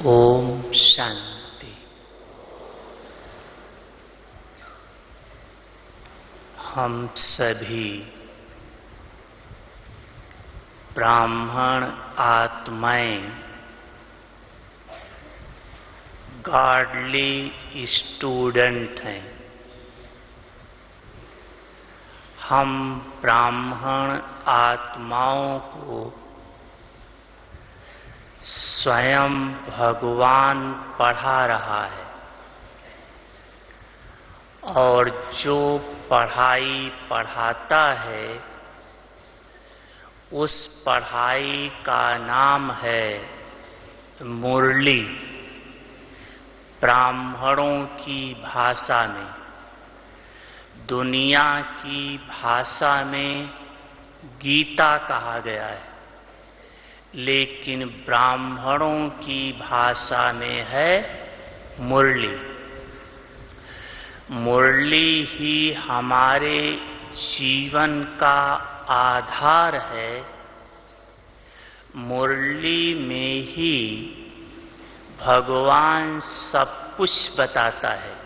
ओम शांति। हम सभी ब्राह्मण आत्माएं गॉडली स्टूडेंट हैं। हम ब्राह्मण आत्माओं को स्वयं भगवान पढ़ा रहा है और जो पढ़ाई पढ़ाता है उस पढ़ाई का नाम है मुरली। ब्राह्मणों की भाषा में, दुनिया की भाषा में गीता कहा गया है, लेकिन ब्राह्मणों की भाषा में है मुरली। मुरली ही हमारे जीवन का आधार है। मुरली में ही भगवान सब कुछ बताता है।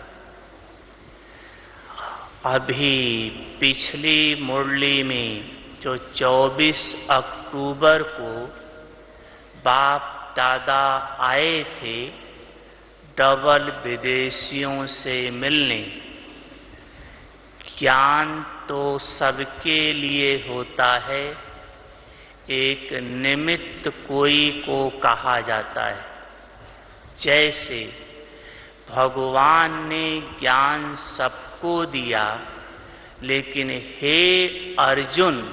अभी पिछली मुरली में जो 24 अक्टूबर को बाप दादा आए थे डबल विदेशियों से मिलने, ज्ञान तो सबके लिए होता है, एक निमित्त कोई को कहा जाता है। जैसे भगवान ने ज्ञान सबको दिया, लेकिन हे अर्जुन,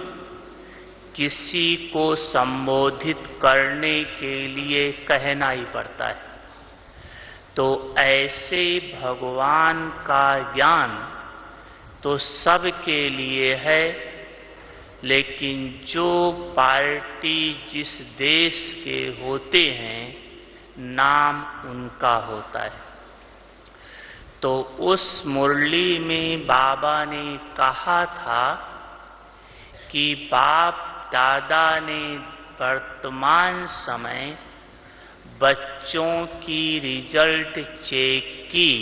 किसी को संबोधित करने के लिए कहना ही पड़ता है। तो ऐसे भगवान का ज्ञान तो सबके लिए है, लेकिन जो पार्टी जिस देश के होते हैं नाम उनका होता है। तो उस मुरली में बाबा ने कहा था कि बाप दादा ने वर्तमान समय बच्चों की रिजल्ट चेक की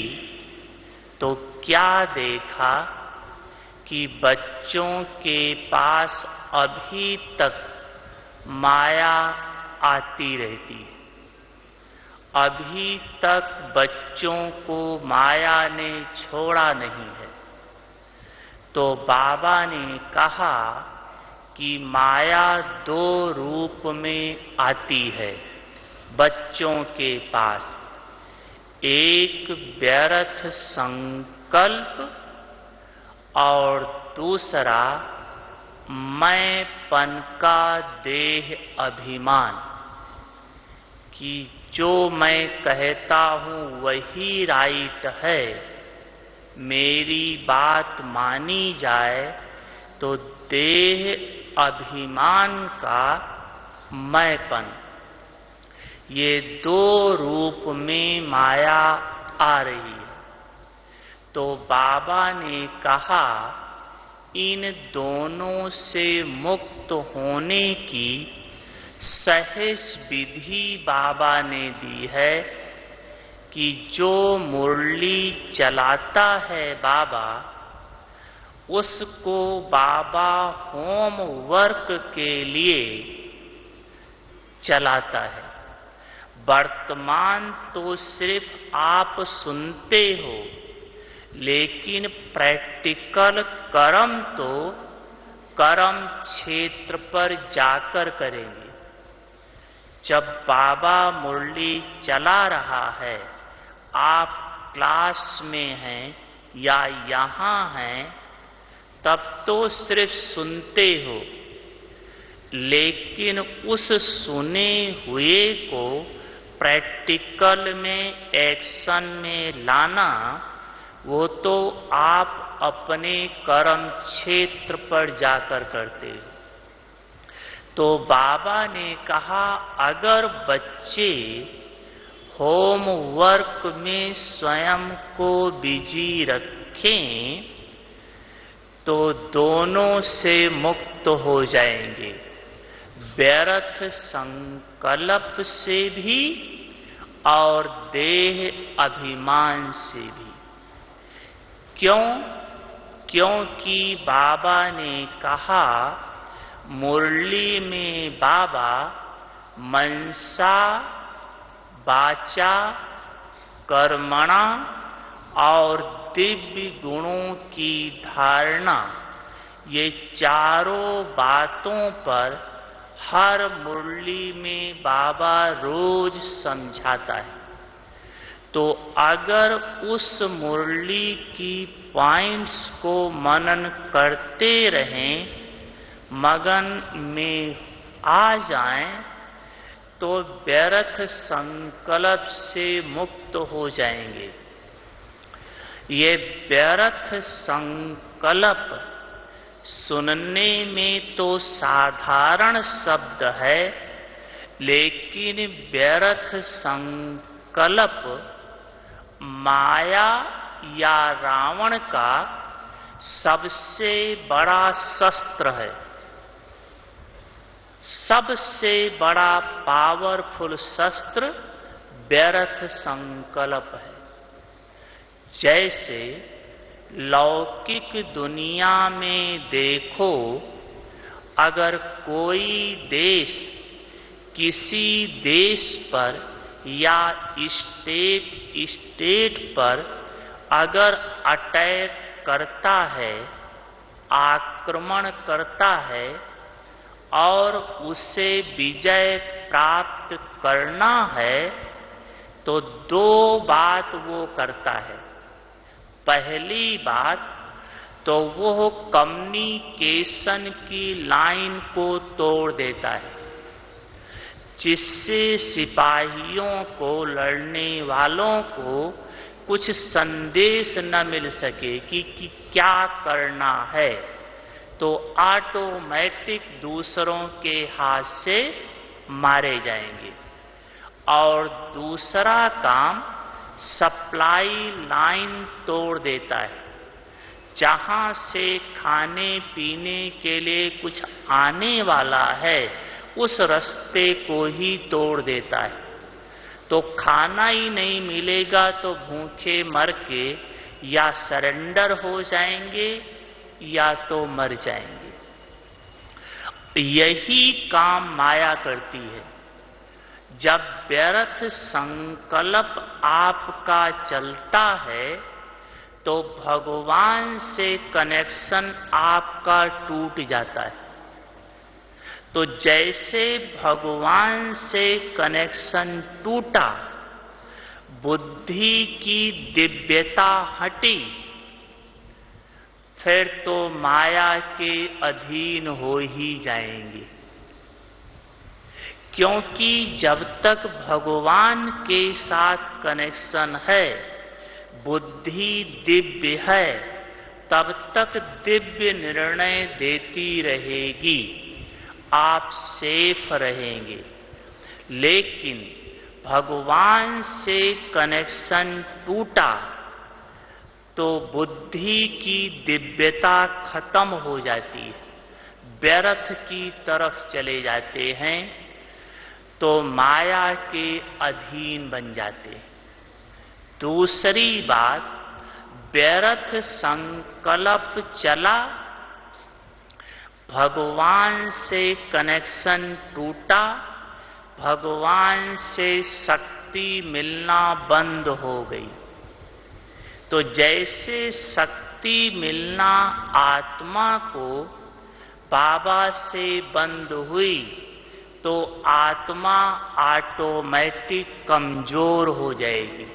तो क्या देखा कि बच्चों के पास अभी तक माया आती रहती है। अभी तक बच्चों को माया ने छोड़ा नहीं है। तो बाबा ने कहा कि माया दो रूप में आती है बच्चों के पास। एक व्यर्थ संकल्प और दूसरा मैंपन का देह अभिमान, कि जो मैं कहता हूं वही राइट है, मेरी बात मानी जाए, तो देह अभिमान का मैंपन। ये दो रूप में माया आ रही है। तो बाबा ने कहा इन दोनों से मुक्त होने की सहज विधि बाबा ने दी है कि जो मुरली चलाता है बाबा, उसको बाबा होम वर्क के लिए चलाता है। वर्तमान तो सिर्फ आप सुनते हो, लेकिन प्रैक्टिकल कर्म तो कर्म क्षेत्र पर जाकर करेंगे। जब बाबा मुरली चला रहा है, आप क्लास में हैं या यहाँ हैं, तब तो सिर्फ सुनते हो, लेकिन उस सुने हुए को प्रैक्टिकल में, एक्शन में लाना, वो तो आप अपने कर्म क्षेत्र पर जाकर करते हो। तो बाबा ने कहा अगर बच्चे होमवर्क में स्वयं को बिजी रखें तो दोनों से मुक्त हो जाएंगे, व्यर्थ संकल्प से भी और देह अभिमान से भी। क्यों? क्योंकि बाबा ने कहा, मुरली में बाबा मनसा वाचा कर्मणा और दिव्य गुणों की धारणा, ये चारों बातों पर हर मुरली में बाबा रोज समझाता है। तो अगर उस मुरली की पॉइंट्स को मनन करते रहें, मगन में आ जाएं, तो व्यर्थ संकल्प से मुक्त हो जाएंगे। ये व्यर्थ संकल्प सुनने में तो साधारण शब्द है, लेकिन व्यर्थ संकल्प माया या रावण का सबसे बड़ा शस्त्र है, सबसे बड़ा पावरफुल शस्त्र व्यर्थ संकल्प है। जैसे लौकिक दुनिया में देखो, अगर कोई देश किसी देश पर या स्टेट पर अगर अटैक करता है, आक्रमण करता है और उसे विजय प्राप्त करना है, तो दो बात वो करता है। पहली बात तो वो कम्युनिकेशन की लाइन को तोड़ देता है, जिससे सिपाहियों को, लड़ने वालों को कुछ संदेश न मिल सके कि क्या करना है, तो ऑटोमेटिक दूसरों के हाथ से मारे जाएंगे। और दूसरा काम सप्लाई लाइन तोड़ देता है, जहां से खाने पीने के लिए कुछ आने वाला है, उस रास्ते को ही तोड़ देता है। तो खाना ही नहीं मिलेगा तो भूखे मर के या सरेंडर हो जाएंगे या तो मर जाएंगे। यही काम माया करती है। जब व्यर्थ संकल्प आपका चलता है, तो भगवान से कनेक्शन आपका टूट जाता है। तो जैसे भगवान से कनेक्शन टूटा, बुद्धि की दिव्यता हटी, फिर तो माया के अधीन हो ही जाएंगे। क्योंकि जब तक भगवान के साथ कनेक्शन है, बुद्धि दिव्य है, तब तक दिव्य निर्णय देती रहेगी, आप सेफ रहेंगे। लेकिन भगवान से कनेक्शन टूटा तो बुद्धि की दिव्यता खत्म हो जाती है, व्यर्थ की तरफ चले जाते हैं, तो माया के अधीन बन जाते हैं। दूसरी बात, व्यर्थ संकल्प चला, भगवान से कनेक्शन टूटा, भगवान से शक्ति मिलना बंद हो गई। तो जैसे शक्ति मिलना आत्मा को बाबा से बंद हुई, तो आत्मा ऑटोमेटिक कमजोर हो जाएगी,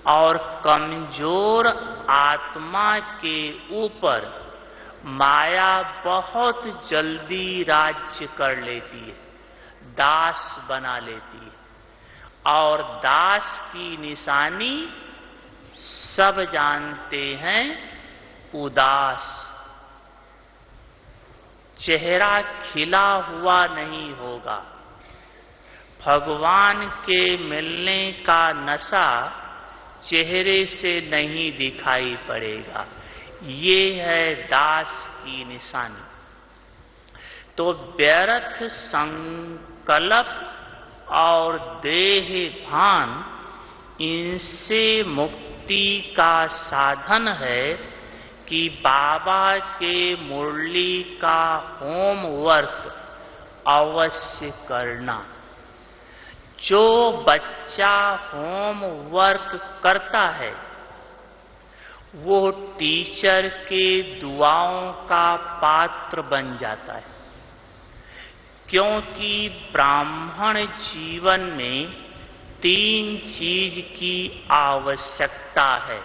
और कमजोर आत्मा के ऊपर माया बहुत जल्दी राज्य कर लेती है, दास बना लेती है। और दास की निशानी सब जानते हैं, उदास। चेहरा खिला हुआ नहीं होगा। भगवान के मिलने का नशा चेहरे से नहीं दिखाई पड़ेगा। ये है दास की निशानी। तो व्यर्थ संकल्प और देह भान इनसे मुक्ति का साधन है कि बाबा के मुरली का होमवर्क अवश्य करना। जो बच्चा होमवर्क करता है वो टीचर के दुआओं का पात्र बन जाता है, क्योंकि ब्राह्मण जीवन में 3 चीज की आवश्यकता है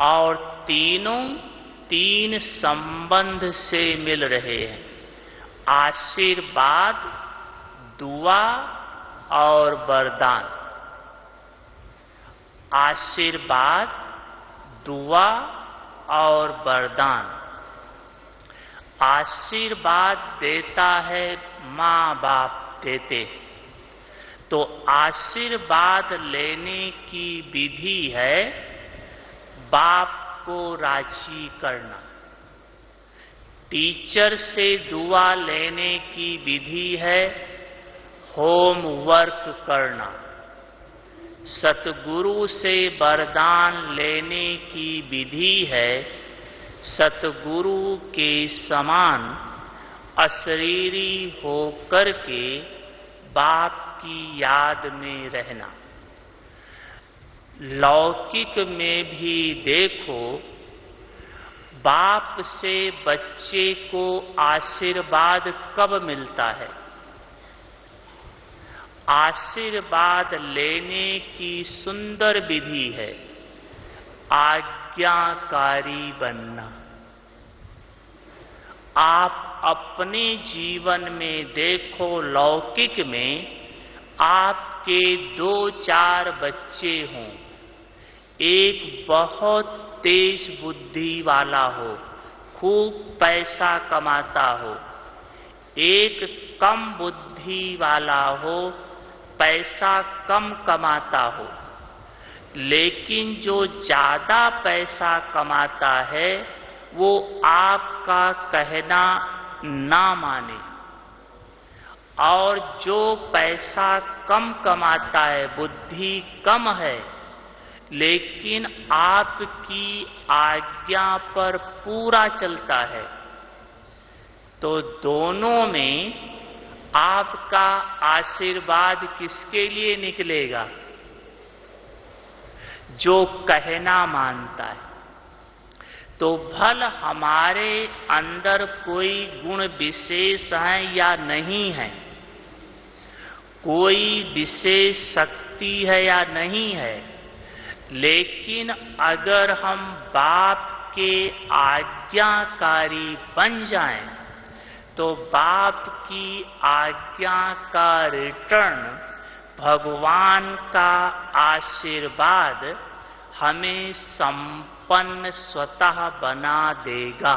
और तीनों 3 संबंध से मिल रहे हैं: आशीर्वाद, दुआ और वरदान। आशीर्वाद, दुआ और वरदान। आशीर्वाद देता है माँ बाप देते, तो आशीर्वाद लेने की विधि है बाप को राजी करना। टीचर से दुआ लेने की विधि है होमवर्क करना। सतगुरु से वरदान लेने की विधि है सतगुरु के समान अशरीरी होकर के बाप की याद में रहना। लौकिक में भी देखो, बाप से बच्चे को आशीर्वाद कब मिलता है? आशीर्वाद लेने की सुंदर विधि है आज्ञाकारी बनना। आप अपने जीवन में देखो, लौकिक में आपके 2-4 बच्चे हों, एक बहुत तेज बुद्धि वाला हो, खूब पैसा कमाता हो, एक कम बुद्धि वाला हो, पैसा कम कमाता हो, लेकिन जो ज्यादा पैसा कमाता है वो आपका कहना ना माने, और जो पैसा कम कमाता है, बुद्धि कम है, लेकिन आपकी आज्ञा पर पूरा चलता है, तो दोनों में आपका आशीर्वाद किसके लिए निकलेगा? जो कहना मानता है। तो भल हमारे अंदर कोई गुण विशेष है या नहीं है, कोई विशेष शक्ति है या नहीं है, लेकिन अगर हम बाप के आज्ञाकारी बन जाएं तो बाप की आज्ञा का रिटर्न, भगवान का आशीर्वाद हमें संपन्न स्वतः बना देगा।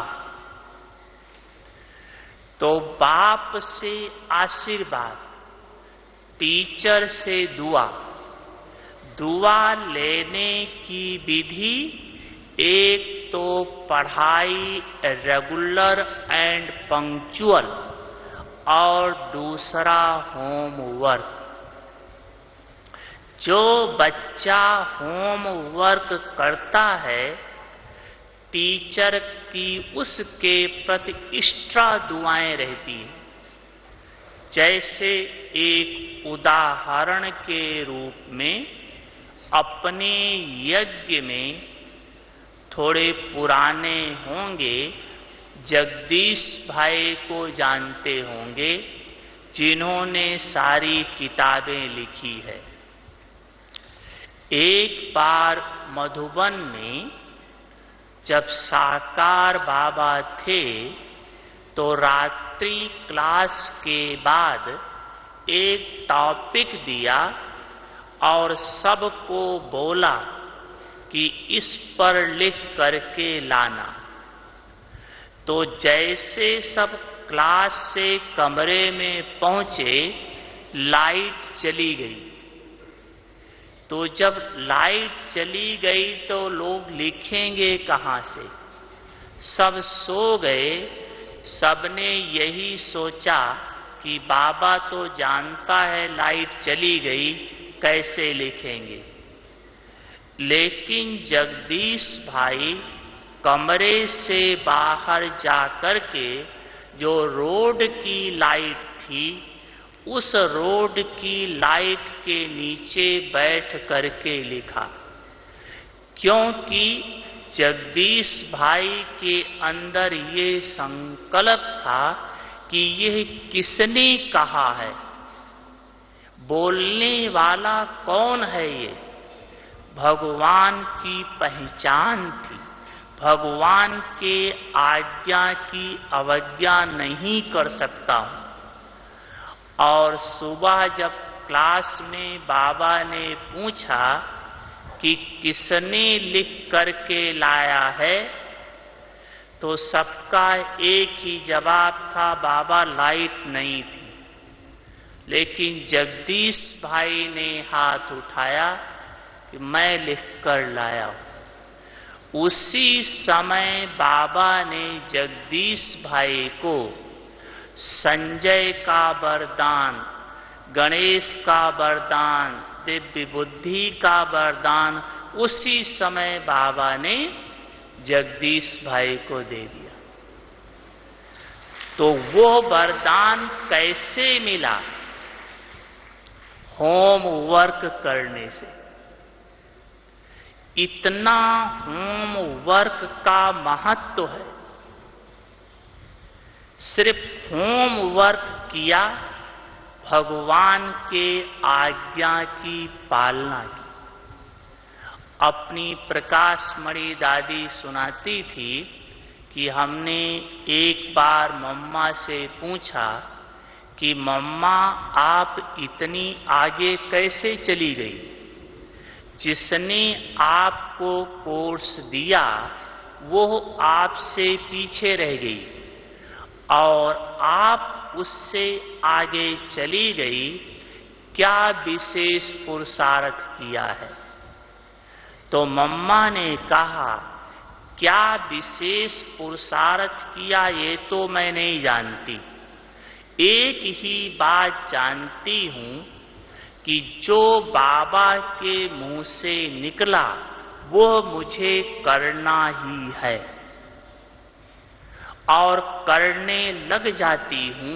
तो बाप से आशीर्वाद, टीचर से दुआ, दुआ लेने की विधि एक तो पढ़ाई रेगुलर एंड पंक्चुअल, और दूसरा होमवर्क। जो बच्चा होमवर्क करता है, टीचर की उसके प्रति एक्स्ट्रा दुआएं रहती हैं। जैसे एक उदाहरण के रूप में, अपने यज्ञ में थोड़े पुराने होंगे, जगदीश भाई को जानते होंगे, जिन्होंने सारी किताबें लिखी है। एक बार मधुबन में जब साकार बाबा थे, तो रात्रि क्लास के बाद एक टॉपिक दिया और सबको बोला कि इस पर लिख करके लाना। तो जैसे सब क्लास से कमरे में पहुंचे, लाइट चली गई। तो जब लाइट चली गई तो लोग लिखेंगे कहां से? सब सो गए। सबने यही सोचा कि बाबा तो जानता है लाइट चली गई, कैसे लिखेंगे। लेकिन जगदीश भाई कमरे से बाहर जाकर के जो रोड की लाइट थी, उस रोड की लाइट के नीचे बैठ करके लिखा, क्योंकि जगदीश भाई के अंदर ये संकल्प था कि यह किसने कहा है, बोलने वाला कौन है। ये भगवान की पहचान थी, भगवान के आज्ञा की अवज्ञा नहीं कर सकता हूं। और सुबह जब क्लास में बाबा ने पूछा कि किसने लिख करके लाया है, तो सबका एक ही जवाब था, बाबा लाइट नहीं थी। लेकिन जगदीश भाई ने हाथ उठाया कि मैं लिख कर लाया हूं। उसी समय बाबा ने जगदीश भाई को संजय का वरदान, गणेश का वरदान, दिव्य बुद्धि का वरदान उसी समय बाबा ने जगदीश भाई को दे दिया। तो वो वरदान कैसे मिला? होमवर्क करने से। इतना होमवर्क का महत्व है। सिर्फ होमवर्क किया, भगवान के आज्ञा की पालना की। अपनी प्रकाशमणि दादी सुनाती थी कि हमने एक बार मम्मा से पूछा कि मम्मा आप इतनी आगे कैसे चली गई? जिसने आपको कोर्स दिया वो आपसे पीछे रह गई और आप उससे आगे चली गई, क्या विशेष पुरुषार्थ किया है? तो मम्मा ने कहा, क्या विशेष पुरुषार्थ किया ये तो मैं नहीं जानती, एक ही बात जानती हूं कि जो बाबा के मुंह से निकला वो मुझे करना ही है और करने लग जाती हूं।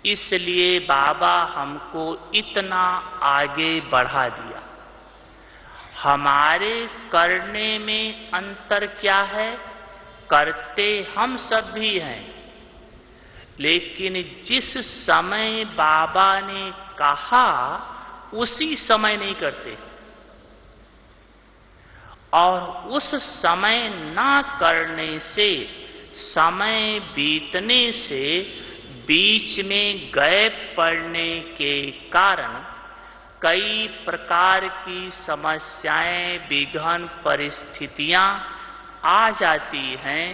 इसलिए बाबा हमको इतना आगे बढ़ा दिया। हमारे करने में अंतर क्या है? करते हम सब भी हैं, लेकिन जिस समय बाबा ने कहा उसी समय नहीं करते, और उस समय ना करने से, समय बीतने से, बीच में गैप पड़ने के कारण कई प्रकार की समस्याएं, विघ्न, परिस्थितियां आ जाती हैं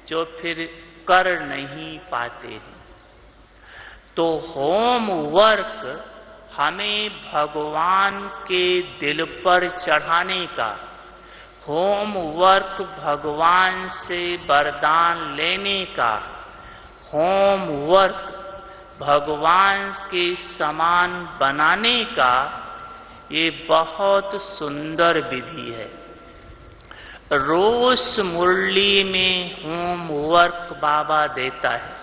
जो फिर कर नहीं पाते हैं। तो होमवर्क हमें भगवान के दिल पर चढ़ाने का, होमवर्क भगवान से वरदान लेने का, होमवर्क भगवान के समान बनाने का, ये बहुत सुंदर विधि है। रोज मुरली में होमवर्क बाबा देता है।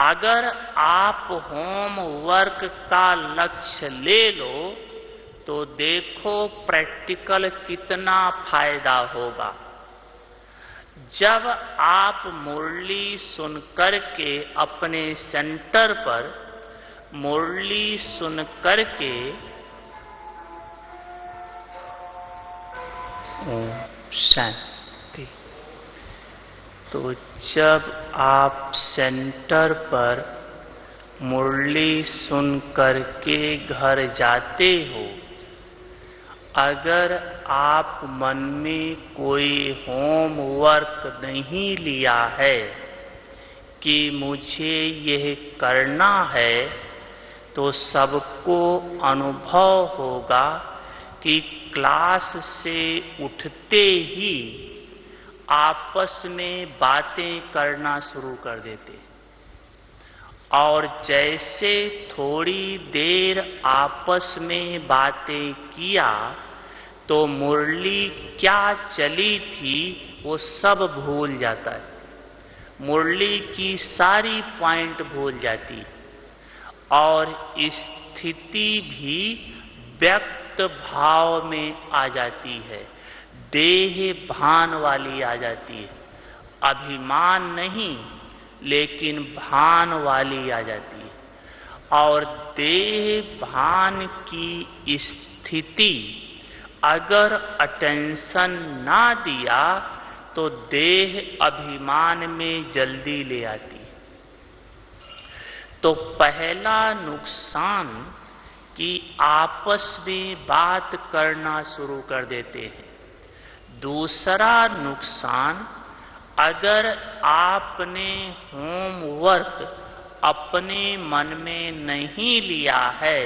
अगर आप होमवर्क का लक्ष्य ले लो तो देखो प्रैक्टिकल कितना फायदा होगा। जब आप मुरली सुनकर के अपने सेंटर पर मुरली सुनकर के शांति, तो जब आप सेंटर पर मुरली सुन करके घर जाते हो, अगर आप मन में कोई होमवर्क नहीं लिया है कि मुझे यह करना है, तो सबको अनुभव होगा कि क्लास से उठते ही आपस में बातें करना शुरू कर देते और जैसे थोड़ी देर आपस में बातें किया तो मुरली क्या चली थी वो सब भूल जाता है, मुरली की सारी पॉइंट भूल जाती है और स्थिति भी व्यक्त भाव में आ जाती है, देह भान वाली आ जाती है, अभिमान नहीं लेकिन भान वाली आ जाती है। और देह भान की स्थिति अगर अटेंशन ना दिया तो देह अभिमान में जल्दी ले आती है। तो पहला नुकसान कि आपस में बात करना शुरू कर देते हैं। दूसरा नुकसान, अगर आपने होमवर्क अपने मन में नहीं लिया है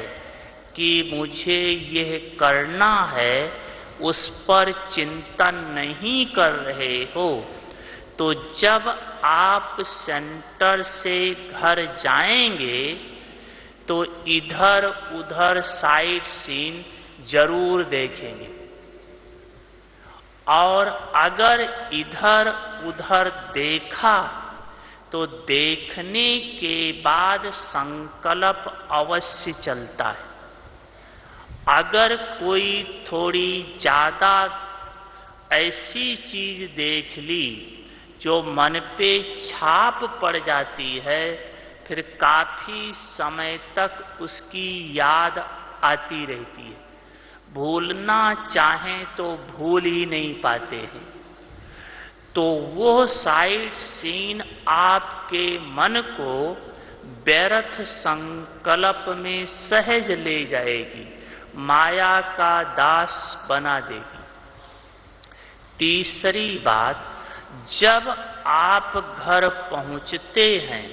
कि मुझे यह करना है, उस पर चिंतन नहीं कर रहे हो, तो जब आप सेंटर से घर जाएंगे तो इधर उधर साइट सीन जरूर देखेंगे और अगर इधर उधर देखा तो देखने के बाद संकल्प अवश्य चलता है। अगर कोई थोड़ी ज्यादा ऐसी चीज देख ली जो मन पे छाप पड़ जाती है, फिर काफी समय तक उसकी याद आती रहती है, भूलना चाहें तो भूल ही नहीं पाते हैं। तो वो साइट सीन आपके मन को व्यर्थ संकल्प में सहज ले जाएगी, माया का दास बना देगी। तीसरी बात, जब आप घर पहुंचते हैं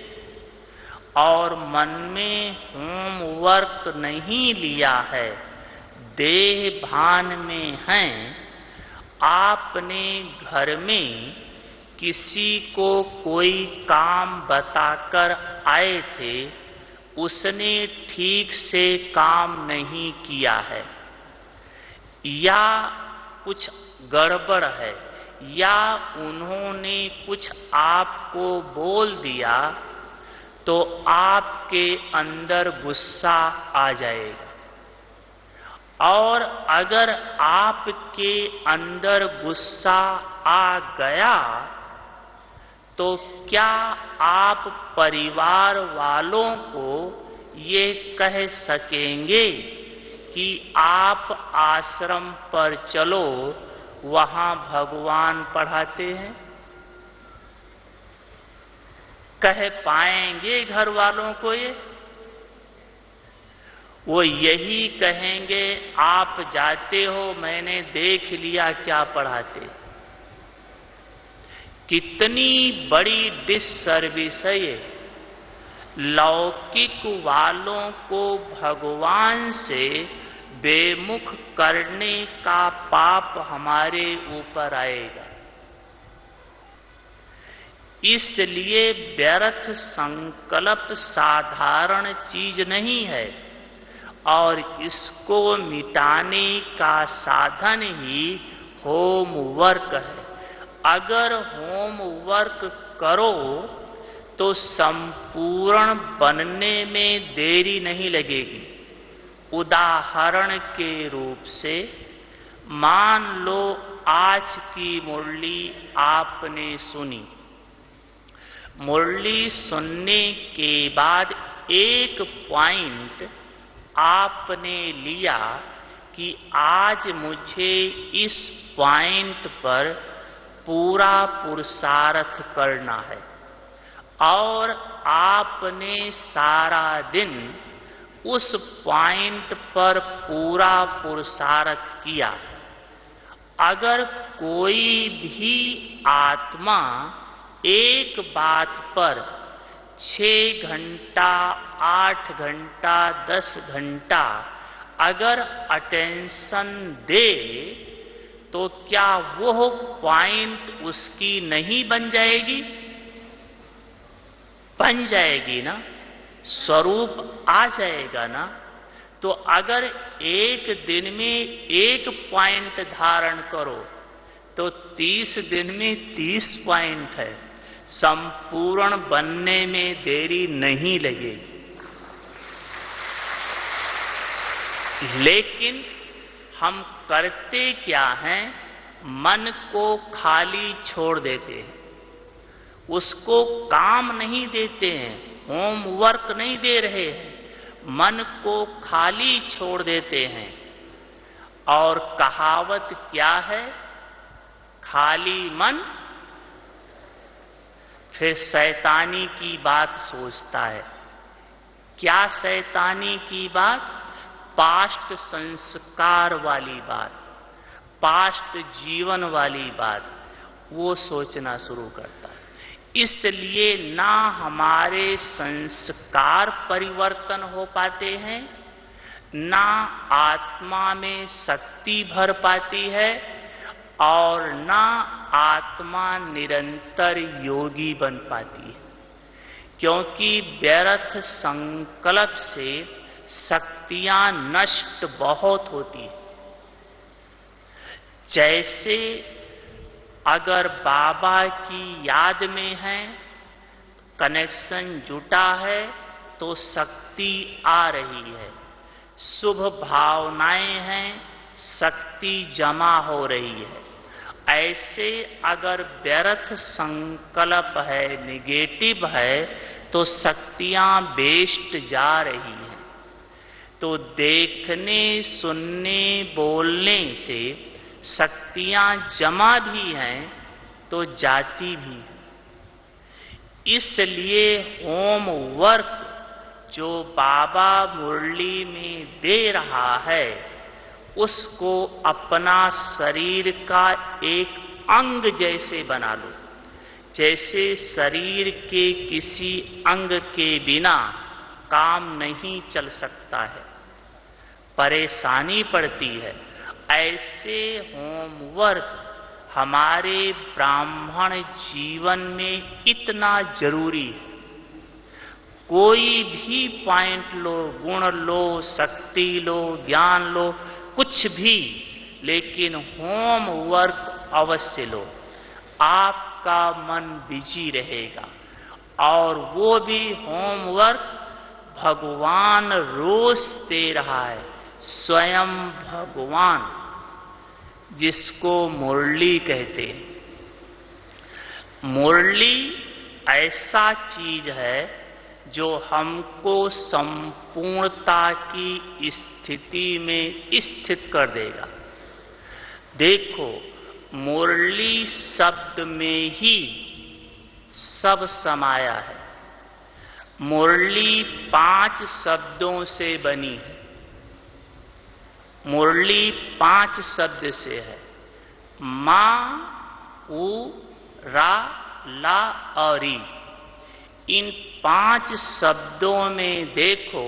और मन में होमवर्क नहीं लिया है, देह भान में हैं, आपने घर में किसी को कोई काम बताकर आए थे, उसने ठीक से काम नहीं किया है या कुछ गड़बड़ है या उन्होंने कुछ आपको बोल दिया, तो आपके अंदर गुस्सा आ जाएगा। और अगर आपके अंदर गुस्सा आ गया तो क्या आप परिवार वालों को ये कह सकेंगे कि आप आश्रम पर चलो, वहां भगवान पढ़ाते हैं? कह पाएंगे घर वालों को ये? वो यही कहेंगे, आप जाते हो, मैंने देख लिया क्या पढ़ाते। कितनी बड़ी डिससर्विस है ये। लौकिक वालों को भगवान से बेमुख करने का पाप हमारे ऊपर आएगा। इसलिए व्यर्थ संकल्प साधारण चीज नहीं है और इसको मिटाने का साधन ही होमवर्क है। अगर होमवर्क करो तो संपूर्ण बनने में देरी नहीं लगेगी। उदाहरण के रूप से मान लो आज की मुरली आपने सुनी, मुरली सुनने के बाद एक पॉइंट आपने लिया कि आज मुझे इस पॉइंट पर पूरा पुरुषार्थ करना है और आपने सारा दिन उस पॉइंट पर पूरा पुरुषार्थ किया। अगर कोई भी आत्मा एक बात पर 6 घंटा, 8 घंटा, 10 घंटा अगर अटेंशन दे तो क्या वो पॉइंट उसकी नहीं बन जाएगी? बन जाएगी ना। स्वरूप आ जाएगा ना, तो अगर एक दिन में एक पॉइंट धारण करो तो 30 दिन में 30 पॉइंट है, संपूर्ण बनने में देरी नहीं लगेगी। लेकिन हम करते क्या हैं, मन को खाली छोड़ देते हैं, उसको काम नहीं देते हैं, होमवर्क नहीं दे रहे हैं, मन को खाली छोड़ देते हैं। और कहावत क्या है, खाली मन फिर शैतानी की बात सोचता है। क्या शैतानी की बात? पास्ट संस्कार वाली बात, पास्ट जीवन वाली बात, वो सोचना शुरू करता है। इसलिए ना हमारे संस्कार परिवर्तन हो पाते हैं, ना आत्मा में शक्ति भर पाती है, और ना आत्मा निरंतर योगी बन पाती है। क्योंकि व्यर्थ संकल्प से शक्तियां नष्ट बहुत होती है। जैसे अगर बाबा की याद में है, कनेक्शन जुटा है, तो शक्ति आ रही है, शुभ भावनाएं हैं, शक्ति जमा हो रही है। ऐसे अगर व्यर्थ संकल्प है, निगेटिव है, तो शक्तियां वेस्ट जा रही हैं। तो देखने, सुनने, बोलने से शक्तियां जमा भी हैं तो जाती भी। इसलिए होमवर्क जो बाबा मुरली में दे रहा है, उसको अपना शरीर का एक अंग जैसे बना लो। जैसे शरीर के किसी अंग के बिना काम नहीं चल सकता है, परेशानी पड़ती है, ऐसे होमवर्क हमारे ब्राह्मण जीवन में इतना जरूरी है। कोई भी पॉइंट लो, गुण लो, शक्ति लो, ज्ञान लो, कुछ भी, लेकिन होमवर्क अवश्य लो। आपका मन बिजी रहेगा, और वो भी होमवर्क भगवान रोज दे रहा है, स्वयं भगवान, जिसको मुरली कहते हैं। मुरली ऐसा चीज है जो हमको संपूर्णता की स्थिति में स्थित कर देगा। देखो, मुरली शब्द में ही सब समाया है। मुरली 5 शब्दों से बनी है। मुरली 5 शब्द से है, मा, उ, रा, ला और री। इन 5 शब्दों में देखो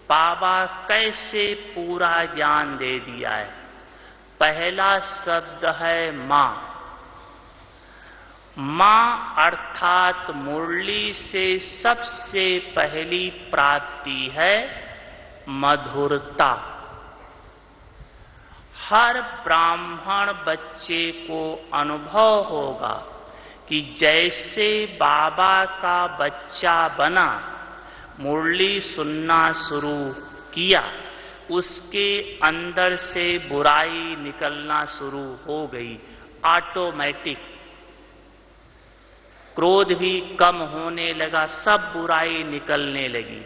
बाबा कैसे पूरा ज्ञान दे दिया है। पहला शब्द है मां। मां अर्थात मुरली से सबसे पहली प्राप्ति है मधुरता। हर ब्राह्मण बच्चे को अनुभव होगा कि जैसे बाबा का बच्चा बना, मुरली सुनना शुरू किया, उसके अंदर से बुराई निकलना शुरू हो गई, ऑटोमेटिक। क्रोध भी कम होने लगा, सब बुराई निकलने लगी।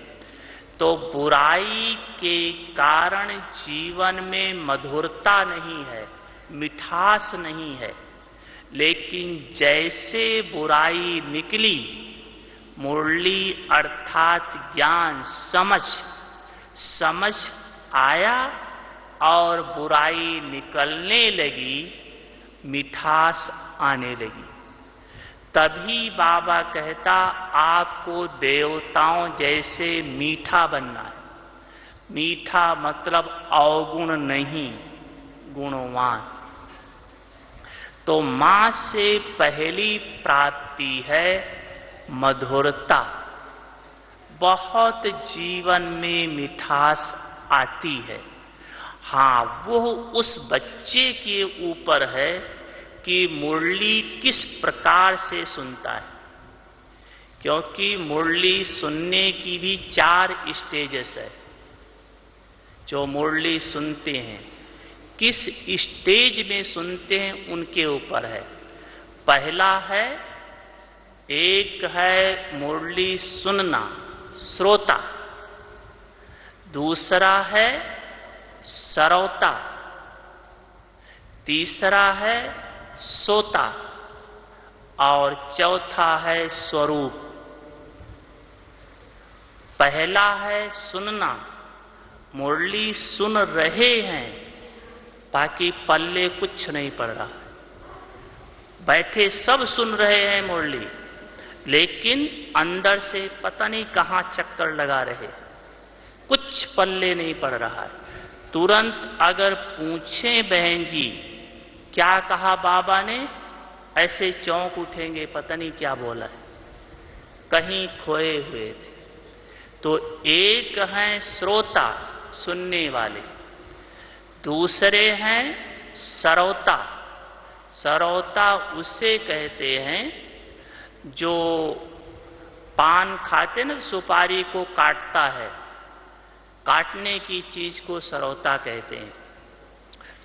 तो बुराई के कारण जीवन में मधुरता नहीं है, मिठास नहीं है। लेकिन जैसे बुराई निकली, मुरली अर्थात ज्ञान, समझ आया और बुराई निकलने लगी, मिठास आने लगी। तभी बाबा कहता, आपको देवताओं जैसे मीठा बनना है। मीठा मतलब अवगुण नहीं, गुणवान। तो मां से पहली प्राप्ति है मधुरता। बहुत जीवन में मिठास आती है। हाँ, वो उस बच्चे के ऊपर है कि मुरली किस प्रकार से सुनता है, क्योंकि मुरली सुनने की भी 4 स्टेजेस है। जो मुरली सुनते हैं किस स्टेज में सुनते हैं उनके ऊपर है। पहला है, एक है मुरली सुनना, श्रोता। दूसरा है श्रोता। तीसरा है सोता। और चौथा है स्वरूप। पहला है सुनना, मुरली सुन रहे हैं, बाकी पल्ले कुछ नहीं पड़ रहा है। बैठे सब सुन रहे हैं मुरली, लेकिन अंदर से पता नहीं कहां चक्कर लगा रहे, कुछ पल्ले नहीं पड़ रहा है। तुरंत अगर पूछें बहन जी क्या कहा बाबा ने, ऐसे चौंक उठेंगे, पता नहीं क्या बोला है, कहीं खोए हुए थे। तो एक हैं श्रोता, सुनने वाले। दूसरे हैं श्रोता। श्रोता उसे कहते हैं जो पान खाते ना, सुपारी को काटता है, काटने की चीज को श्रोता कहते हैं।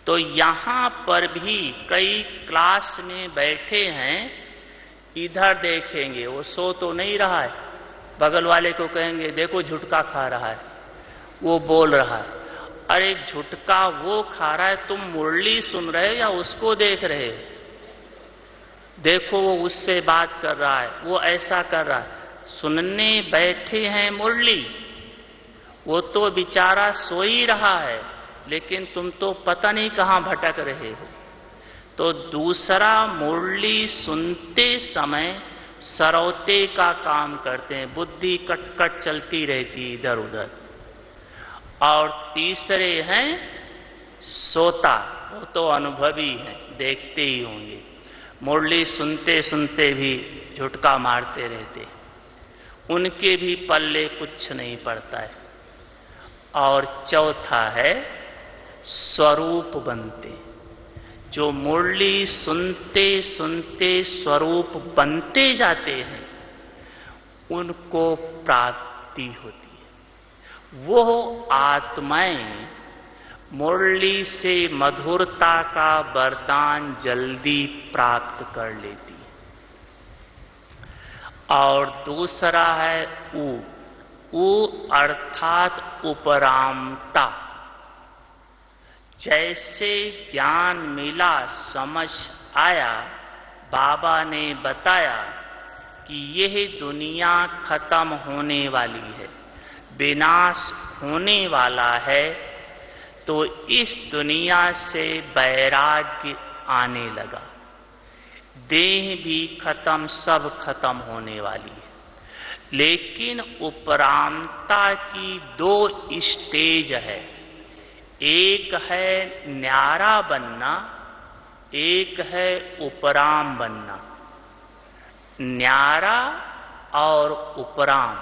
तो यहां पर भी कई क्लास में बैठे हैं, इधर देखेंगे, वो सो तो नहीं रहा है, बगल वाले को कहेंगे देखो झुटका खा रहा है, वो बोल रहा है। अरे झुटका वो खा रहा है, तुम मुरली सुन रहे हो या उसको देख रहे हो? देखो वो उससे बात कर रहा है, वो ऐसा कर रहा है। सुनने बैठे हैं मुरली, वो तो बेचारा सो ही रहा है, लेकिन तुम तो पता नहीं कहां भटक रहे हो। तो दूसरा, मुरली सुनते समय श्रोते का काम करते हैं, बुद्धि कटकट चलती रहती इधर उधर। और तीसरे हैं सोता, वो तो अनुभवी हैं, देखते ही होंगे, मुरली सुनते सुनते भी झुटका मारते रहते, उनके भी पल्ले कुछ नहीं पड़ता है। और चौथा है स्वरूप बनते, जो मुरली सुनते सुनते स्वरूप बनते जाते हैं, उनको प्राप्ति होती है। वो आत्माएं मुरली से मधुरता का वरदान जल्दी प्राप्त कर लेती है। और दूसरा है ऊ अर्थात उपरामता। जैसे ज्ञान मिला, समझ आया, बाबा ने बताया कि यह दुनिया खत्म होने वाली है, विनाश होने वाला है, तो इस दुनिया से वैराग्य आने लगा। देह भी खत्म, सब खत्म होने वाली है। लेकिन उपरामता की 2 स्टेज है, एक है न्यारा बनना, एक है उपराम बनना। न्यारा और उपराम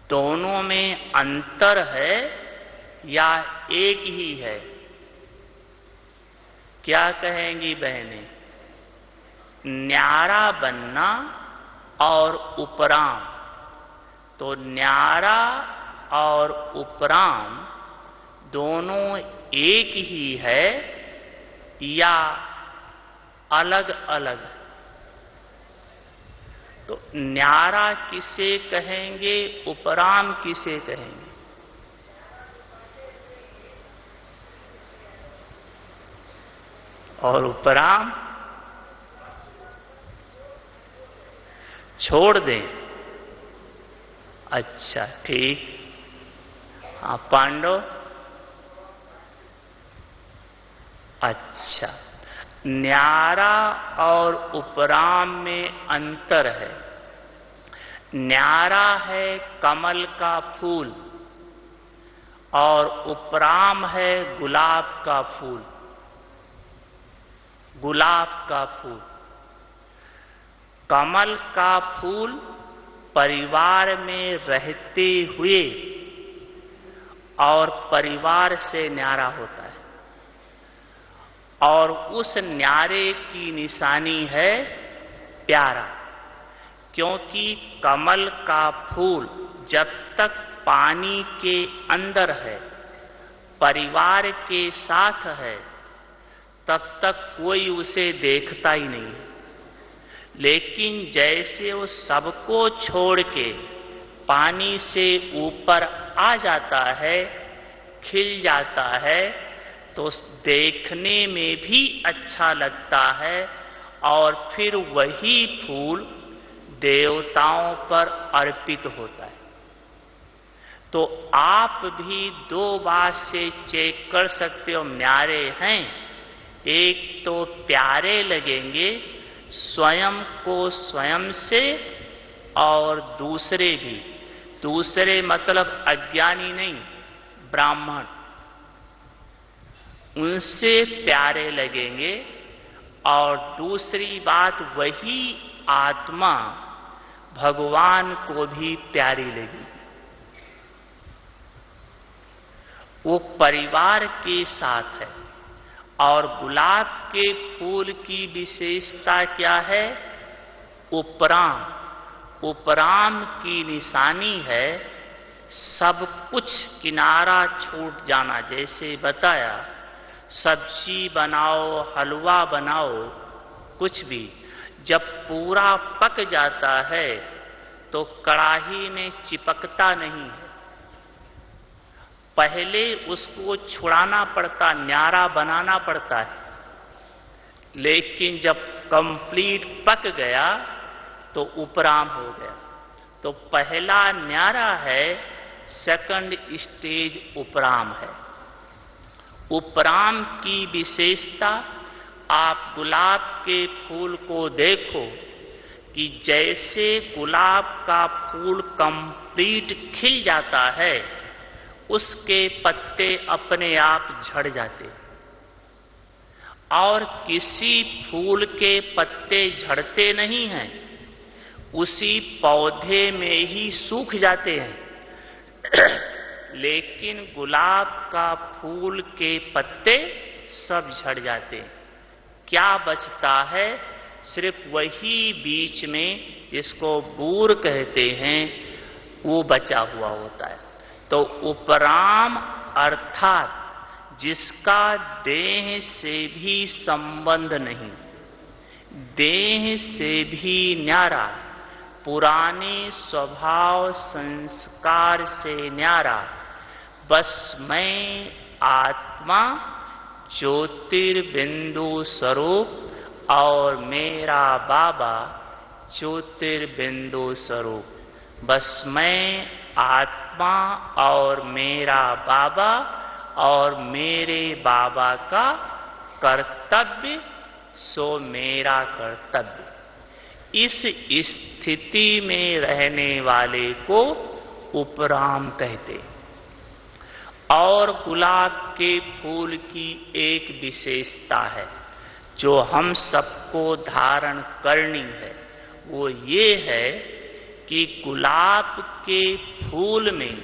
दोनों में अंतर है या एक ही है? क्या कहेंगी बहनें? न्यारा बनना और उपराम, तो न्यारा और उपराम दोनों एक ही है या अलग अलग? तो न्यारा किसे कहेंगे, उपराम किसे कहेंगे? और उपराम छोड़ दें? अच्छा ठीक। हाँ पांडव, अच्छा, न्यारा और उपराम में अंतर है। न्यारा है कमल का फूल और उपराम है गुलाब का फूल। गुलाब का फूल, कमल का फूल परिवार में रहते हुए और परिवार से न्यारा होता है, और उस न्यारे की निशानी है प्यारा। क्योंकि कमल का फूल जब तक पानी के अंदर है, परिवार के साथ है, तब तक कोई उसे देखता ही नहीं है। लेकिन जैसे वो सबको छोड़ के पानी से ऊपर आ जाता है, खिल जाता है, तो देखने में भी अच्छा लगता है, और फिर वही फूल देवताओं पर अर्पित होता है। तो आप भी दो बात से चेक कर सकते हो न्यारे हैं। एक तो प्यारे लगेंगे स्वयं को स्वयं से, और दूसरे भी, दूसरे मतलब अज्ञानी नहीं, ब्राह्मण, उनसे प्यारे लगेंगे। और दूसरी बात, वही आत्मा भगवान को भी प्यारी लगेगी। वो परिवार के साथ है। और गुलाब के फूल की विशेषता क्या है? उपराम। उपराम की निशानी है सब कुछ किनारा छूट जाना। जैसे बताया, सब्जी बनाओ, हलवा बनाओ, कुछ भी जब पूरा पक जाता है तो कड़ाही में चिपकता नहीं है, पहले उसको छुड़ाना पड़ता, न्यारा बनाना पड़ता है। लेकिन जब कंप्लीट पक गया तो उपराम हो गया। तो पहला न्यारा है, सेकंड स्टेज उपराम है। उपराम की विशेषता, आप गुलाब के फूल को देखो कि जैसे गुलाब का फूल कंप्लीट खिल जाता है, उसके पत्ते अपने आप झड़ जाते, और किसी फूल के पत्ते झड़ते नहीं हैं, उसी पौधे में ही सूख जाते हैं। लेकिन गुलाब का फूल के पत्ते सब झड़ जाते हैं। क्या बचता है? सिर्फ वही बीच में, जिसको बूर कहते हैं, वो बचा हुआ होता है। तो उपराम अर्थात जिसका देह से भी संबंध नहीं, देह से भी न्यारा, पुराने स्वभाव संस्कार से न्यारा, बस मैं आत्मा ज्योतिर्बिंदु स्वरूप और मेरा बाबा ज्योतिर्बिंदु स्वरूप, बस मैं आत्मा और मेरा बाबा और मेरे बाबा का कर्तव्य, सो मेरा कर्तव्य। इस स्थिति में रहने वाले को उपराम कहते। और गुलाब के फूल की एक विशेषता है जो हम सबको धारण करनी है, वो ये है कि गुलाब के फूल में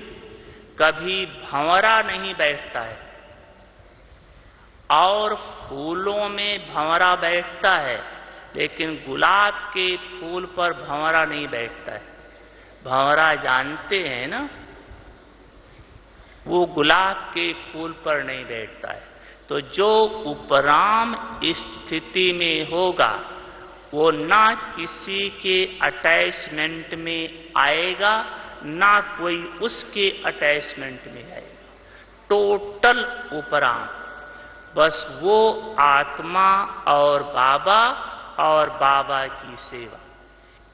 कभी भंवरा नहीं बैठता है, और फूलों में भंवरा बैठता है, लेकिन गुलाब के फूल पर भंवरा नहीं बैठता है। भंवरा जानते हैं ना, वो गुलाब के फूल पर नहीं बैठता है। तो जो उपराम स्थिति में होगा, वो ना किसी के अटैचमेंट में आएगा, ना कोई उसके अटैचमेंट में आएगा। टोटल उपराम, बस वो आत्मा और बाबा की सेवा,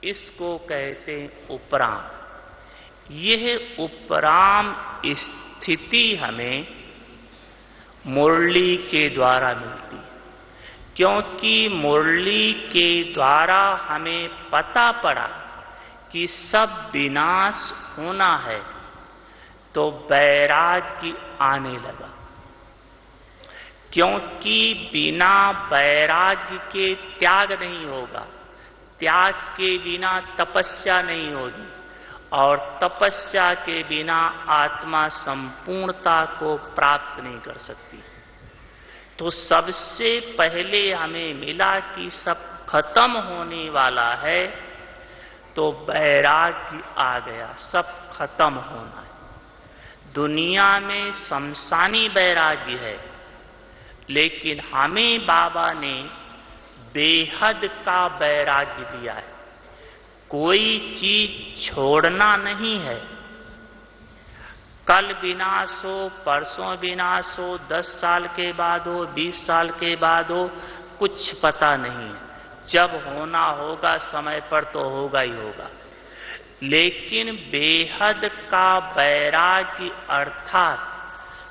इसको कहते हैं उपराम। यह उपराम स्थिति हमें मुरली के द्वारा मिलती है, क्योंकि मुरली के द्वारा हमें पता पड़ा कि सब विनाश होना है, तो वैराग्य आने लगा। क्योंकि बिना वैराग्य के त्याग नहीं होगा, त्याग के बिना तपस्या नहीं होगी, और तपस्या के बिना आत्मा संपूर्णता को प्राप्त नहीं कर सकती। तो सबसे पहले हमें मिला कि सब खत्म होने वाला है, तो वैराग्य आ गया, सब खत्म होना है। दुनिया में शमशानी वैराग्य है, लेकिन हमें बाबा ने बेहद का वैराग्य दिया है। कोई चीज छोड़ना नहीं है। कल विनाश हो, परसों विनाश हो, 10 साल के बाद हो, 20 साल के बाद हो, कुछ पता नहीं है। जब होना होगा समय पर तो होगा ही होगा। लेकिन बेहद का वैराग्य अर्थात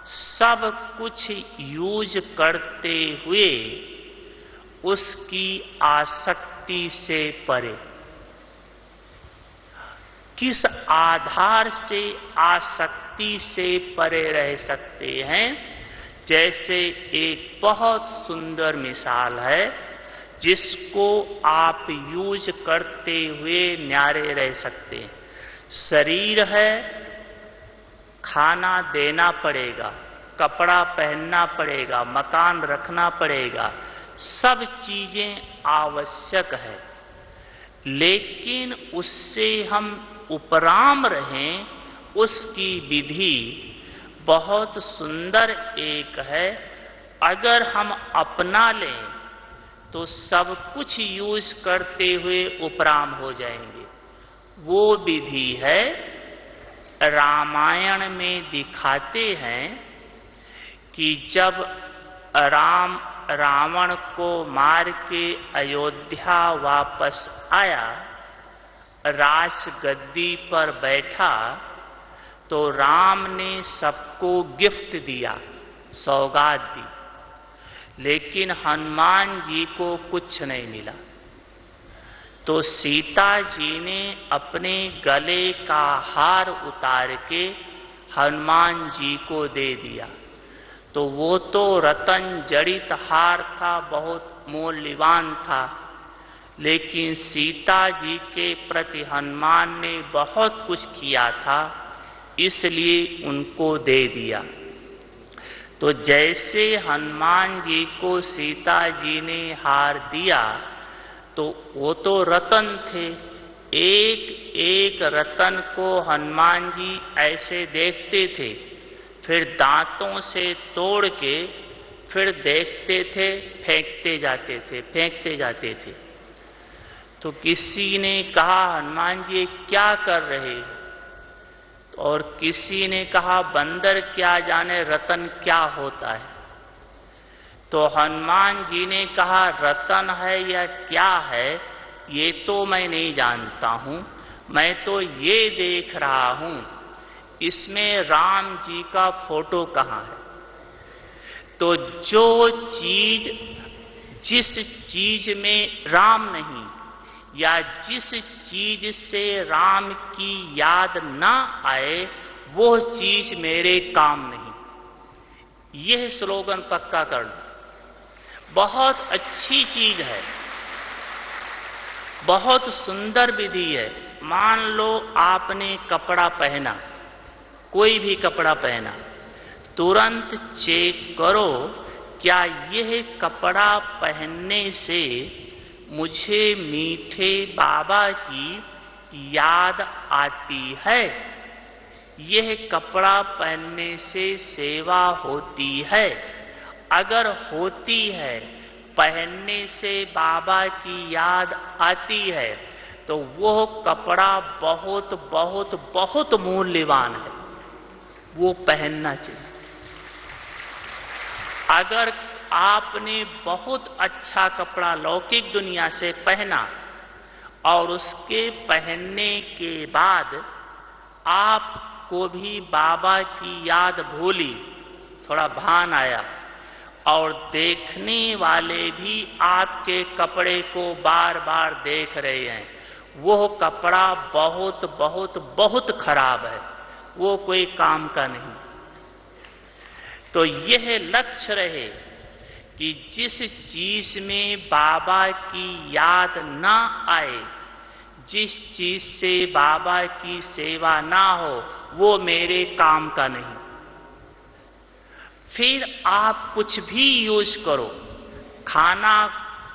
सब कुछ यूज करते हुए उसकी आसक्ति से परे। किस आधार से आसक्ति से परे रह सकते हैं? जैसे एक बहुत सुंदर मिसाल है जिसको आप यूज करते हुए न्यारे रह सकते हैं। शरीर है, खाना देना पड़ेगा, कपड़ा पहनना पड़ेगा, मकान रखना पड़ेगा, सब चीजें आवश्यक है। लेकिन उससे हम उपराम रहें, उसकी विधि बहुत सुंदर एक है। अगर हम अपना लें तो सब कुछ यूज करते हुए उपराम हो जाएंगे। वो विधि है, रामायण में दिखाते हैं कि जब रावण को मार के अयोध्या वापस आया, राजगद्दी पर बैठा, तो राम ने सबको गिफ्ट दिया, सौगात दी, लेकिन हनुमान जी को कुछ नहीं मिला। तो सीता जी ने अपने गले का हार उतार के हनुमान जी को दे दिया। तो वो तो रतन जड़ित हार था, बहुत मूल्यवान था, लेकिन सीता जी के प्रति हनुमान ने बहुत कुछ किया था, इसलिए उनको दे दिया। तो जैसे हनुमान जी को सीता जी ने हार दिया, तो वो तो रतन थे। एक एक रतन को हनुमान जी ऐसे देखते थे, फिर दांतों से तोड़ के फिर देखते थे, फेंकते जाते थे। तो किसी ने कहा, हनुमान जी क्या कर रहे हैं? और किसी ने कहा, बंदर क्या जाने रतन क्या होता है। तो हनुमान जी ने कहा, रतन है या क्या है ये तो मैं नहीं जानता हूं, मैं तो ये देख रहा हूं इसमें राम जी का फोटो कहां है। तो जो चीज, जिस चीज में राम नहीं, या जिस चीज से राम की याद ना आए, वो चीज मेरे काम नहीं। यह स्लोगन पक्का करना बहुत अच्छी चीज है, बहुत सुंदर विधि है। मान लो आपने कपड़ा पहना, कोई भी कपड़ा पहना, तुरंत चेक करो क्या यह कपड़ा पहनने से मुझे मीठे बाबा की याद आती है, यह कपड़ा पहनने से सेवा होती है। अगर होती है, पहनने से बाबा की याद आती है, तो वो कपड़ा बहुत बहुत बहुत मूल्यवान है, वो पहनना चाहिए। अगर आपने बहुत अच्छा कपड़ा लौकिक दुनिया से पहना और उसके पहनने के बाद आपको भी बाबा की याद भूली, थोड़ा भान आया, और देखने वाले भी आपके कपड़े को बार बार देख रहे हैं, वो कपड़ा बहुत बहुत बहुत खराब है, वो कोई काम का नहीं। तो यह लक्ष्य रहे कि जिस चीज में बाबा की याद ना आए, जिस चीज से बाबा की सेवा ना हो वो मेरे काम का नहीं। फिर आप कुछ भी यूज करो, खाना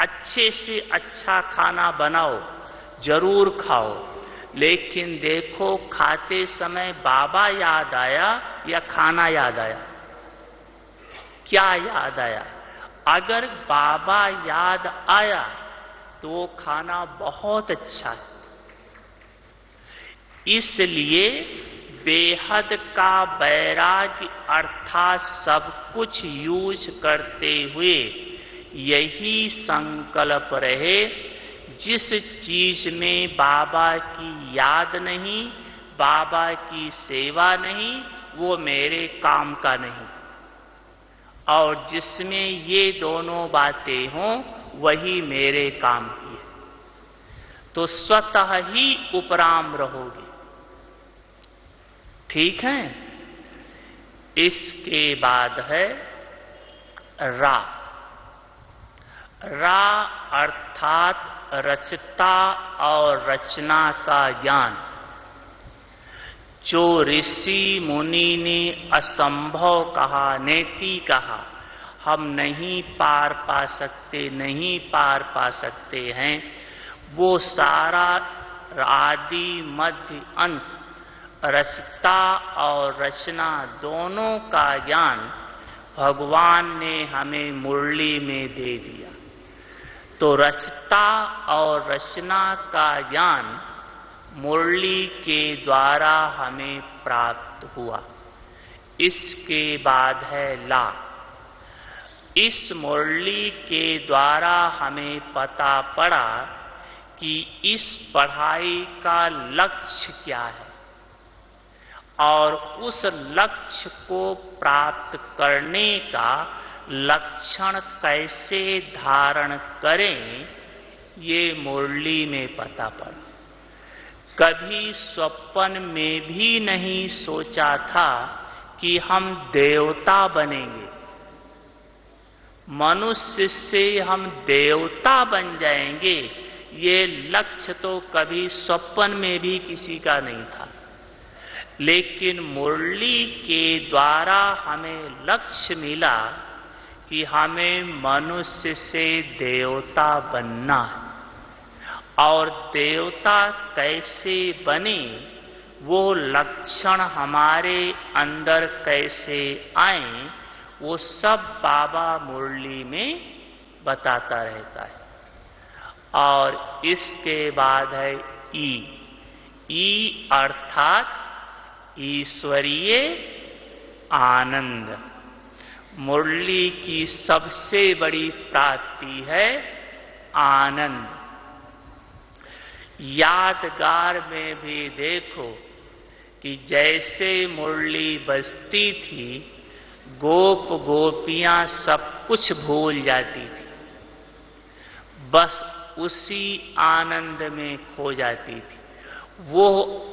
अच्छे से अच्छा खाना बनाओ, जरूर खाओ, लेकिन देखो खाते समय बाबा याद आया या खाना याद आया? क्या याद आया? अगर बाबा याद आया तो वो खाना बहुत अच्छा है। इसलिए बेहद का वैराग्य अर्थात सब कुछ यूज करते हुए यही संकल्प रहे, जिस चीज में बाबा की याद नहीं, बाबा की सेवा नहीं, वो मेरे काम का नहीं। और जिसमें ये दोनों बातें हों वही मेरे काम की है, तो स्वतः ही उपराम रहोगे। ठीक है। इसके बाद है रा। रा अर्थात रचता और रचना का ज्ञान, जो ऋषि मुनि ने असंभव कहा, नेति कहा, हम नहीं पार पा सकते, नहीं पार पा सकते हैं, वो सारा आदि मध्य अंत, रचता और रचना दोनों का ज्ञान भगवान ने हमें मुरली में दे दिया। तो रचता और रचना का ज्ञान मुरली के द्वारा हमें प्राप्त हुआ। इसके बाद है ला। इस मुरली के द्वारा हमें पता पड़ा कि इस पढ़ाई का लक्ष्य क्या है और उस लक्ष्य को प्राप्त करने का लक्षण कैसे धारण करें, ये मुरली में पता पड़ा। कभी स्वप्न में भी नहीं सोचा था कि हम देवता बनेंगे, मनुष्य से हम देवता बन जाएंगे, ये लक्ष्य तो कभी स्वप्न में भी किसी का नहीं था। लेकिन मुरली के द्वारा हमें लक्ष्य मिला कि हमें मनुष्य से देवता बनना है, और देवता कैसे बने, वो लक्षण हमारे अंदर कैसे आए, वो सब बाबा मुरली में बताता रहता है। और इसके बाद है ई। ई अर्थात ईश्वरीय आनंद। मुरली की सबसे बड़ी प्राप्ति है आनंद। यादगार में भी देखो कि जैसे मुरली बजती थी, गोप गोपियां सब कुछ भूल जाती थी, बस उसी आनंद में खो जाती थी। वो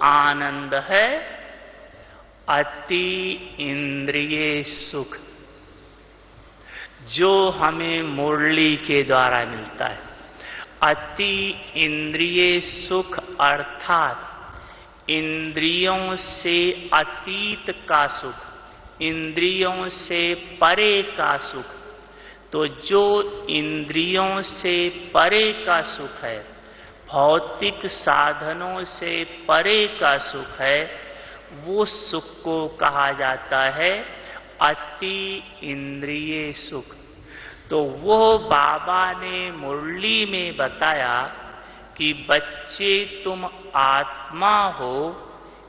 आनंद है अति इंद्रिय सुख, जो हमें मुरली के द्वारा मिलता है। अति इंद्रिय सुख अर्थात इंद्रियों से अतीत का सुख, इंद्रियों से परे का सुख। तो जो इंद्रियों से परे का सुख है, भौतिक साधनों से परे का सुख है, वो सुख को कहा जाता है अति इंद्रिय सुख। तो वो बाबा ने मुरली में बताया कि बच्चे तुम आत्मा हो,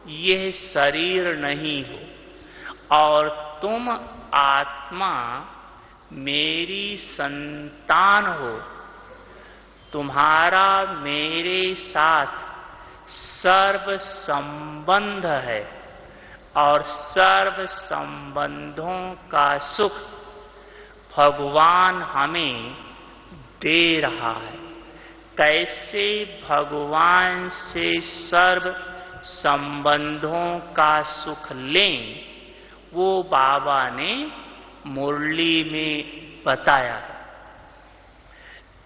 यह शरीर नहीं हो, और तुम आत्मा मेरी संतान हो। तुम्हारा मेरे साथ सर्व संबंध है, और सर्व संबंधों का सुख भगवान हमें दे रहा है। कैसे भगवान से सर्व संबंधों का सुख लें, वो बाबा ने मुरली में बताया।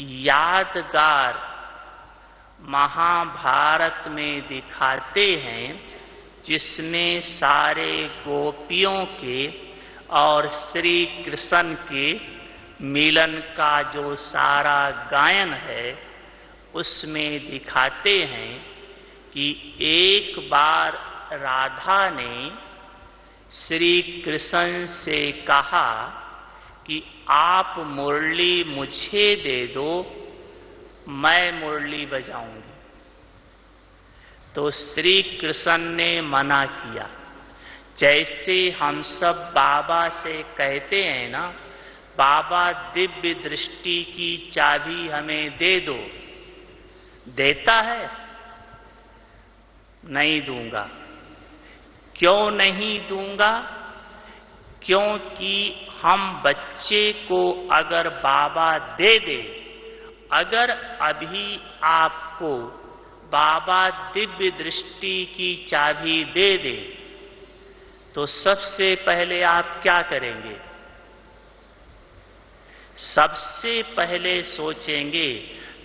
यादगार महाभारत में दिखाते हैं, जिसमें सारे गोपियों के और श्री कृष्ण के मिलन का जो सारा गायन है, उसमें दिखाते हैं कि एक बार राधा ने श्री कृष्ण से कहा कि आप मुरली मुझे दे दो, मैं मुरली बजाऊंगी। तो श्री कृष्ण ने मना किया। जैसे हम सब बाबा से कहते हैं ना, बाबा दिव्य दृष्टि की चाबी हमें दे दो, देता है? नहीं दूंगा। क्यों नहीं दूंगा? क्योंकि हम बच्चे को अगर बाबा दे दे, अगर अभी आपको बाबा दिव्य दृष्टि की चाबी दे दे, तो सबसे पहले आप क्या करेंगे? सबसे पहले सोचेंगे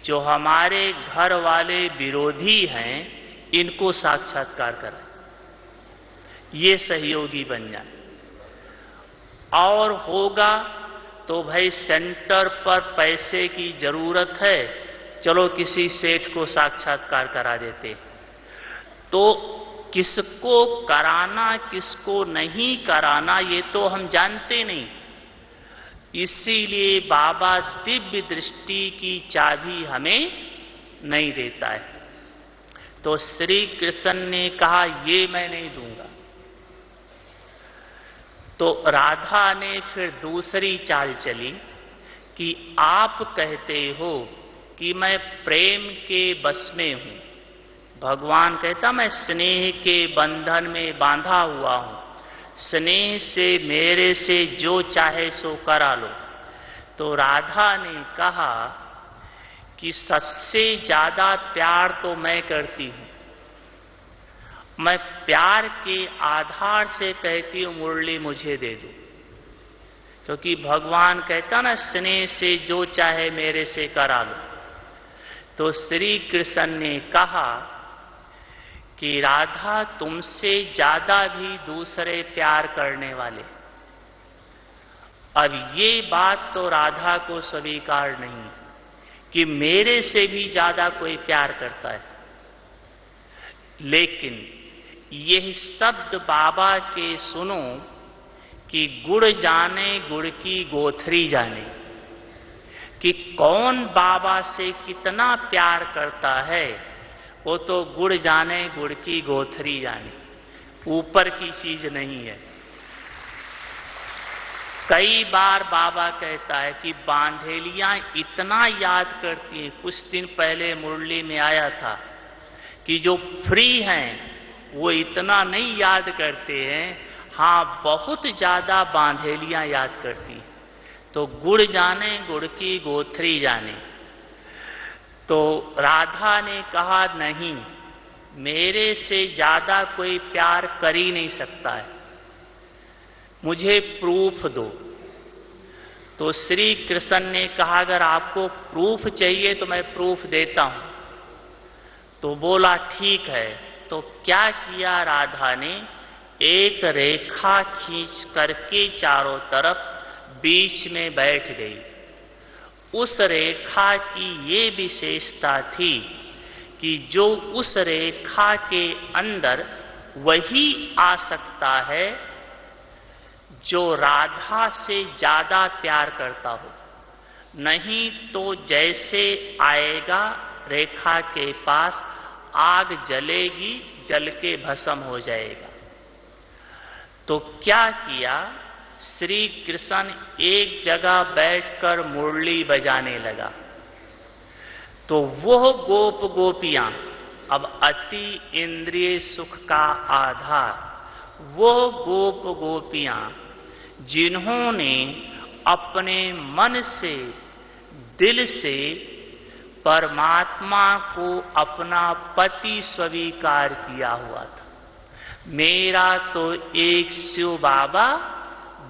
जो हमारे घर वाले विरोधी हैं, इनको साक्षात्कार करें, ये सहयोगी बन जाए। और होगा तो भाई सेंटर पर पैसे की जरूरत है, चलो किसी सेठ को साक्षात्कार करा देते। तो किसको कराना किसको नहीं कराना ये तो हम जानते नहीं, इसीलिए बाबा दिव्य दृष्टि की चाबी हमें नहीं देता है। तो श्री कृष्ण ने कहा ये मैं नहीं दूंगा। तो राधा ने फिर दूसरी चाल चली कि आप कहते हो कि मैं प्रेम के बस में हूं। भगवान कहता मैं स्नेह के बंधन में बांधा हुआ हूं, स्नेह से मेरे से जो चाहे सो करा लो। तो राधा ने कहा कि सबसे ज्यादा प्यार तो मैं करती हूं, मैं प्यार के आधार से कहती हूं मुरली मुझे दे दो। क्योंकि भगवान कहता ना स्नेह से जो चाहे मेरे से करा लो। तो श्री कृष्ण ने कहा कि राधा तुमसे ज्यादा भी दूसरे प्यार करने वाले। अब ये बात तो राधा को स्वीकार नहीं कि मेरे से भी ज्यादा कोई प्यार करता है। लेकिन यह शब्द बाबा के सुनो कि गुड़ जाने गुड़ की गोथरी जाने, कि कौन बाबा से कितना प्यार करता है वो तो गुड़ जाने गुड़ की गोथरी जाने, ऊपर की चीज नहीं है। कई बार बाबा कहता है कि बांधेलियां इतना याद करती हैं। कुछ दिन पहले मुरली में आया था कि जो फ्री हैं वो इतना नहीं याद करते हैं, हाँ बहुत ज्यादा बांधेलियां याद करती हैं। तो गुड़ जाने गुड़ की गोथरी जाने। तो राधा ने कहा नहीं, मेरे से ज्यादा कोई प्यार कर ही नहीं सकता है, मुझे प्रूफ दो। तो श्री कृष्ण ने कहा अगर आपको प्रूफ चाहिए तो मैं प्रूफ देता हूं। तो बोला ठीक है। तो क्या किया राधा ने, एक रेखा खींच करके चारों तरफ बीच में बैठ गई। उस रेखा की ये विशेषता थी कि जो उस रेखा के अंदर वही आ सकता है जो राधा से ज्यादा प्यार करता हो, नहीं तो जैसे आएगा रेखा के पास आग जलेगी, जल के भस्म हो जाएगा। तो क्या किया, श्री कृष्ण एक जगह बैठकर मुरली बजाने लगा। तो वह गोप गोपियां, अब अति इंद्रिय सुख का आधार, वो गोप गोपियां जिन्होंने अपने मन से दिल से परमात्मा को अपना पति स्वीकार किया हुआ था। मेरा तो एक शिव बाबा,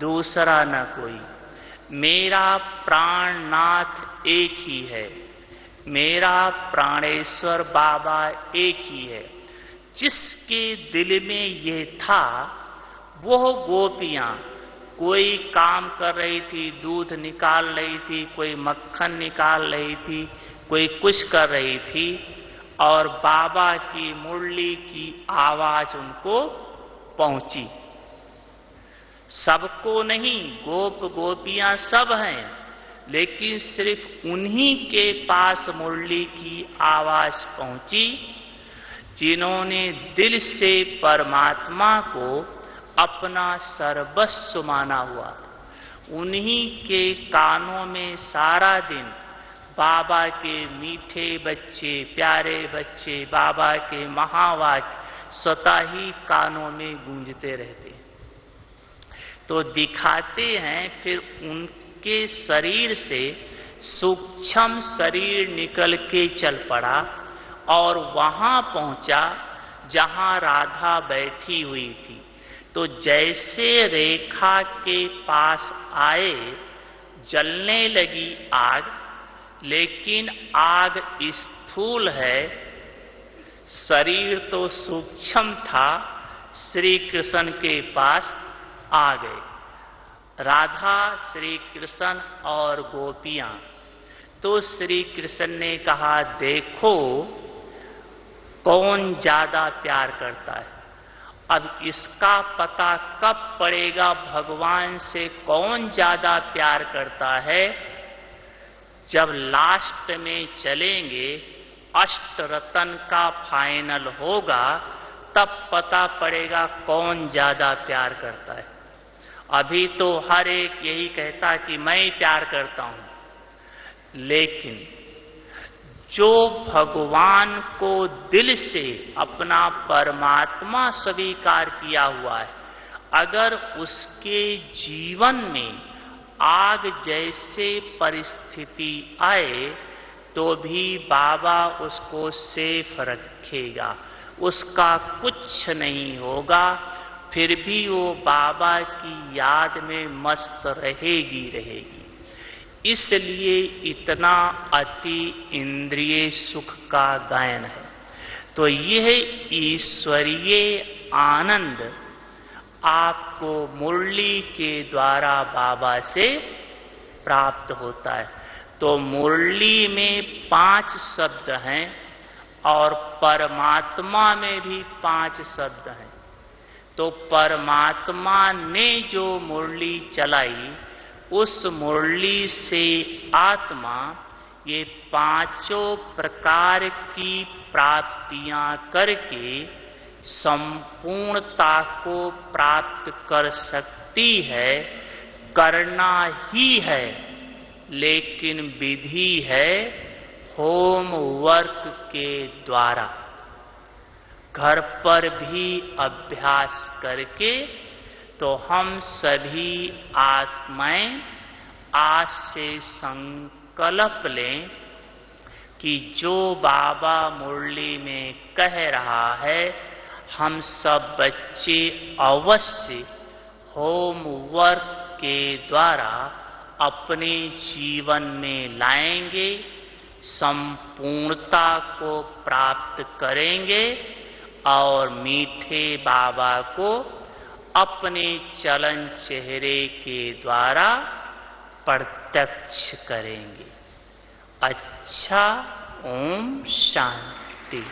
दूसरा न कोई, मेरा प्राणनाथ एक ही है, मेरा प्राणेश्वर बाबा एक ही है। जिसके दिल में ये था, वो गोपियां कोई काम कर रही थी, दूध निकाल रही थी, कोई मक्खन निकाल रही थी, कोई कुछ कर रही थी, और बाबा की मुरली की आवाज उनको पहुंची। सबको नहीं, गोप गोपियां सब हैं, लेकिन सिर्फ उन्हीं के पास मुरली की आवाज पहुंची जिन्होंने दिल से परमात्मा को अपना सर्वस्व माना हुआ। उन्हीं के कानों में सारा दिन बाबा के मीठे बच्चे, प्यारे बच्चे, बाबा के महावाक्य स्वतः ही कानों में गूंजते रहते। तो दिखाते हैं, फिर उनके शरीर से सूक्ष्म शरीर निकल के चल पड़ा और वहां पहुंचा जहां राधा बैठी हुई थी। तो जैसे रेखा के पास आए, जलने लगी आग, लेकिन आग स्थूल है, शरीर तो सूक्ष्म था। श्री कृष्ण के पास आ गए राधा, श्री कृष्ण और गोपियां। तो श्री कृष्ण ने कहा, देखो कौन ज्यादा प्यार करता है। अब इसका पता कब पड़ेगा भगवान से कौन ज्यादा प्यार करता है? जब लास्ट में चलेंगे, अष्टरत्न का फाइनल होगा, तब पता पड़ेगा कौन ज्यादा प्यार करता है। अभी तो हर एक यही कहता कि मैं प्यार करता हूं, लेकिन जो भगवान को दिल से अपना परमात्मा स्वीकार किया हुआ है, अगर उसके जीवन में आग जैसे परिस्थिति आए तो भी बाबा उसको सेफ रखेगा, उसका कुछ नहीं होगा, फिर भी वो बाबा की याद में मस्त रहेगी। इसलिए इतना अति इंद्रिय सुख का गायन है। तो यह ईश्वरीय आनंद आपको मुरली के द्वारा बाबा से प्राप्त होता है। तो मुरली में 5 शब्द हैं और परमात्मा में भी 5 शब्द हैं। तो परमात्मा ने जो मुरली चलाई, उस मुरली से आत्मा ये 5 प्रकार की प्राप्तियां करके संपूर्णता को प्राप्त कर सकती है। करना ही है, लेकिन विधि है होमवर्क के द्वारा। घर पर भी अभ्यास करके तो हम सभी आत्माएं आज से संकल्प लें कि जो बाबा मुरली में कह रहा है, हम सब बच्चे अवश्य होमवर्क के द्वारा अपने जीवन में लाएंगे, संपूर्णता को प्राप्त करेंगे और मीठे बाबा को अपने चलन चेहरे के द्वारा प्रत्यक्ष करेंगे। अच्छा, ओम शांति।